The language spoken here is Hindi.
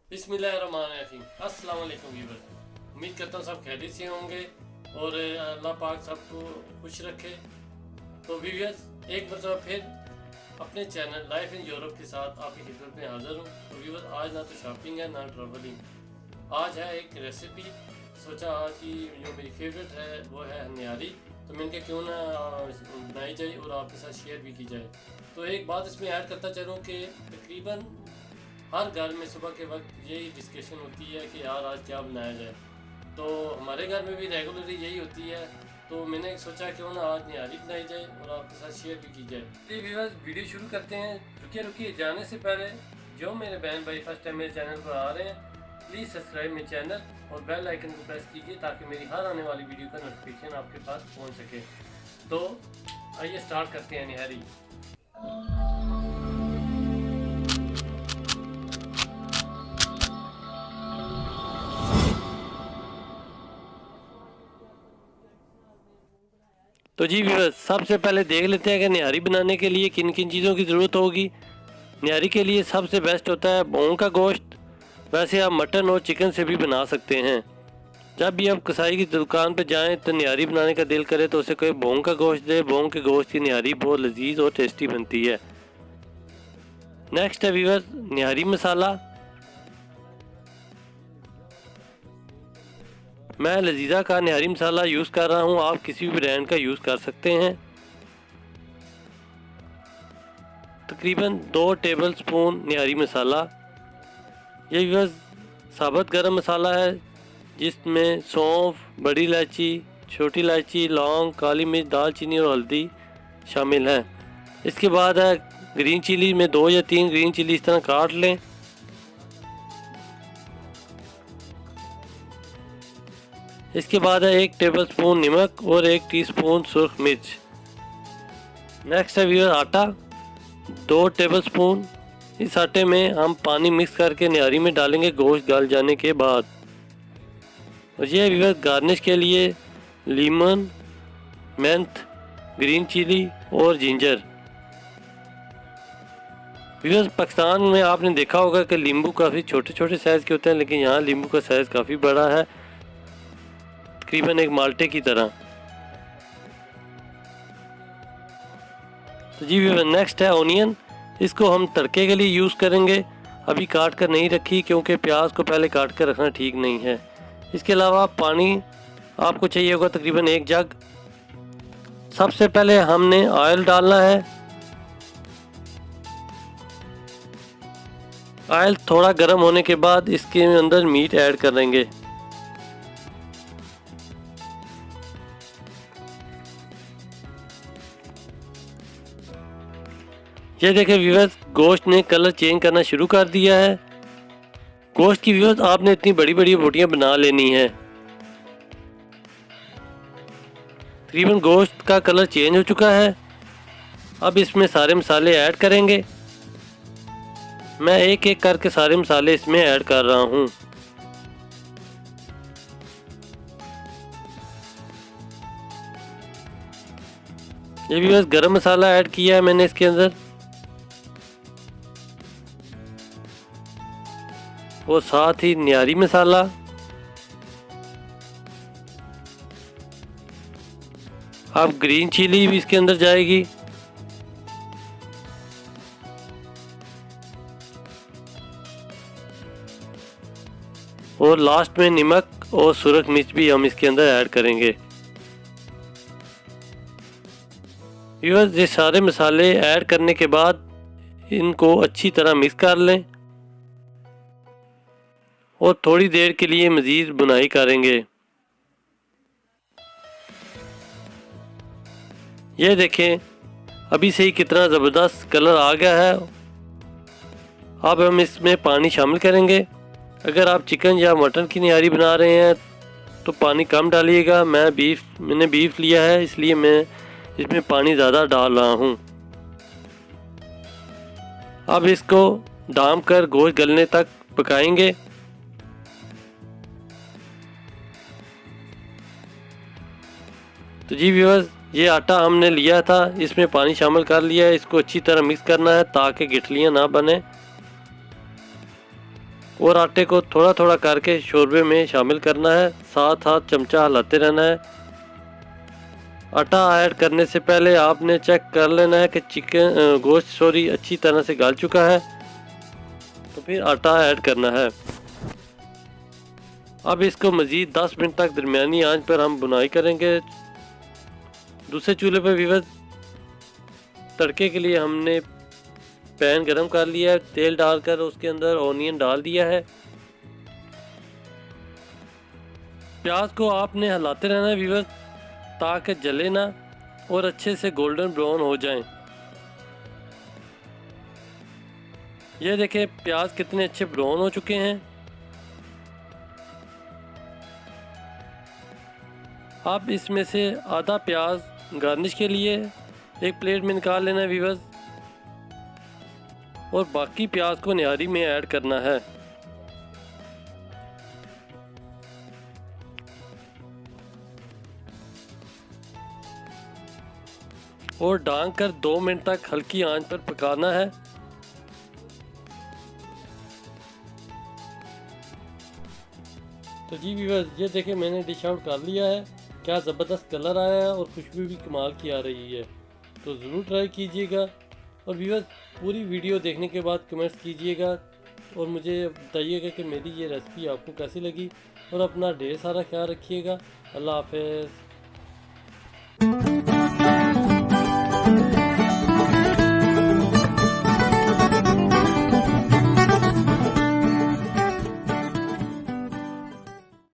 बिस्मिल्लाहिर्रहमानिर्रहीम। अस्सलाम वालेकुम व्यूअर, उम्मीद करता हूँ सब खैरियत से होंगे और अल्लाह पाक सबको खुश रखे। तो व्यूअर्स, एक मरतबा फिर अपने चैनल लाइफ इन यूरोप के साथ आपकी खिदमत में हाज़िर हूँ। तो व्यूअर्स, आज ना तो शॉपिंग है ना ट्रैवलिंग, आज है एक रेसिपी। सोचा आज की जो मेरी फेवरेट है वो है निहारी, तो मैंने कहा क्यों ना बनाई जाए और आपके साथ शेयर भी की जाए। तो एक बात इसमें ऐड करता चलूँ कि तकरीबन हर घर में सुबह के वक्त यही डिस्कशन होती है कि यार आज क्या बनाया जाए। तो हमारे घर में भी रेगुलरली यही होती है। तो मैंने सोचा क्यों ना आज निहारी बनाई जाए और आपके साथ शेयर भी की जाए। तो व्यूअर्स, वीडियो शुरू करते हैं। रुकिए जाने से पहले जो मेरे बहन भाई फर्स्ट टाइम मेरे चैनल पर आ रहे हैं, प्लीज़ सब्सक्राइब मेरे चैनल और बेल आइकन को प्रेस कीजिए ताकि मेरी हर आने वाली वीडियो का नोटिफिकेशन आपके पास पहुँच सके। तो आइए स्टार्ट करते हैं निहारी। तो जी व्यूअर्स, सबसे पहले देख लेते हैं कि निहारी बनाने के लिए किन किन चीज़ों की ज़रूरत होगी। निहारी के लिए सबसे बेस्ट होता है भोंग का गोश्त। वैसे आप मटन और चिकन से भी बना सकते हैं। जब भी आप कसाई की दुकान पर जाएं तो निहारी बनाने का दिल करे तो उसे कोई भोंग का गोश्त दे। भोंग के गोश्त की निहारी बहुत लजीज और टेस्टी बनती है। नेक्स्ट है व्यूअर्स, निहारी मसाला। मैं लजीजा का निहारी मसाला यूज़ कर रहा हूँ, आप किसी भी ब्रांड का यूज़ कर सकते हैं। तकरीबन 2 टेबल स्पून निहारी मसाला। ये व्यूअर्स साबुत गरम मसाला है जिसमें सौंफ, बड़ी इलायची, छोटी इलायची, लौंग, काली मिर्च, दालचीनी और हल्दी शामिल है। इसके बाद है ग्रीन चिली। में 2 या 3 ग्रीन चिली इस तरह काट लें। इसके बाद है 1 टेबलस्पून नमक और 1 टीस्पून सुर्ख मिर्च। नेक्स्ट है व्यूअर आटा, 2 टेबलस्पून। इस आटे में हम पानी मिक्स करके निहारी में डालेंगे गोश्त गल जाने के बाद। और ये व्यूअर गार्निश के लिए लीमन, मेंथ, ग्रीन चिली और जिंजर। व्यूअर्स, पाकिस्तान में आपने देखा होगा कि नींबू काफ़ी छोटे छोटे साइज़ के होते हैं, लेकिन यहाँ नींबू का साइज़ काफ़ी बड़ा है, तकरीबन एक माल्टे की तरह। तो जी व्यूअर, नेक्स्ट है ऑनियन। इसको हम तड़के के लिए यूज़ करेंगे। अभी काट कर नहीं रखी क्योंकि प्याज को पहले काट कर रखना ठीक नहीं है। इसके अलावा पानी आपको चाहिए होगा तकरीबन 1 जग। सबसे पहले हमने ऑयल डालना है। ऑयल थोड़ा गर्म होने के बाद इसके अंदर मीट ऐड करेंगे। ये देखें व्यूअर्स, गोश्त ने कलर चेंज करना शुरू कर दिया है। गोश्त की व्यूअर्स आपने इतनी बड़ी बड़ी बोटियां बना लेनी है। तकरीबन गोश्त का कलर चेंज हो चुका है। अब इसमें सारे मसाले ऐड करेंगे। मैं एक एक करके सारे मसाले इसमें ऐड कर रहा हूँ। ये व्यूअर्स, गरम मसाला ऐड किया है मैंने इसके अंदर, और साथ ही निहारी मसाला। अब ग्रीन चिली भी इसके अंदर जाएगी। और लास्ट में नमक और सुरख मिर्च भी हम इसके अंदर ऐड करेंगे। व्यूअर्स, ये सारे मसाले ऐड करने के बाद इनको अच्छी तरह मिक्स कर लें और थोड़ी देर के लिए मज़ीद भुनाई करेंगे। ये देखें, अभी से ही कितना ज़बरदस्त कलर आ गया है। अब हम इसमें पानी शामिल करेंगे। अगर आप चिकन या मटन की निहारी बना रहे हैं तो पानी कम डालिएगा। मैंने बीफ लिया है, इसलिए मैं इसमें पानी ज़्यादा डाल रहा हूँ। अब इसको ढाँप कर गोश्त गलने तक पकाएंगे। तो जी व्यूअर्स, ये आटा हमने लिया था, इसमें पानी शामिल कर लिया है। इसको अच्छी तरह मिक्स करना है ताकि गिठलियाँ ना बने। और आटे को थोड़ा थोड़ा करके शोरबे में शामिल करना है, साथ साथ चमचा हिलाते रहना है। आटा ऐड करने से पहले आपने चेक कर लेना है कि गोश्त अच्छी तरह से गल चुका है, तो फिर आटा ऐड करना है। अब इसको मज़ीद 10 मिनट तक दरमियानी आंच पर हम बुनाई करेंगे। दूसरे चूल्हे पर व्यूअर्स तड़के के लिए हमने पैन गरम कर लिया है, तेल डालकर उसके अंदर ऑनियन डाल दिया है। प्याज को आपने हिलाते रहना है व्यूअर्स, ताकि जले ना और अच्छे से गोल्डन ब्राउन हो जाएं। ये देखें प्याज कितने अच्छे ब्राउन हो चुके हैं। अब इसमें से आधा प्याज गार्निश के लिए एक प्लेट में निकाल लेना है व्यूअर्स, और बाकी प्याज को निहारी में ऐड करना है। और ढांक कर 2 मिनट तक हल्की आंच पर पकाना है। तो जी व्यूअर्स ये देखें मैंने डिश आउट कर लिया है। क्या ज़बरदस्त कलर आया है और खुशबू भी कमाल की आ रही है, तो ज़रूर ट्राई कीजिएगा। और व्यूअर्स पूरी वीडियो देखने के बाद कमेंट्स कीजिएगा और मुझे बताइएगा कि मेरी ये रेसिपी आपको कैसी लगी। और अपना ढेर सारा ख्याल रखिएगा। अल्लाह हाफ़िज़।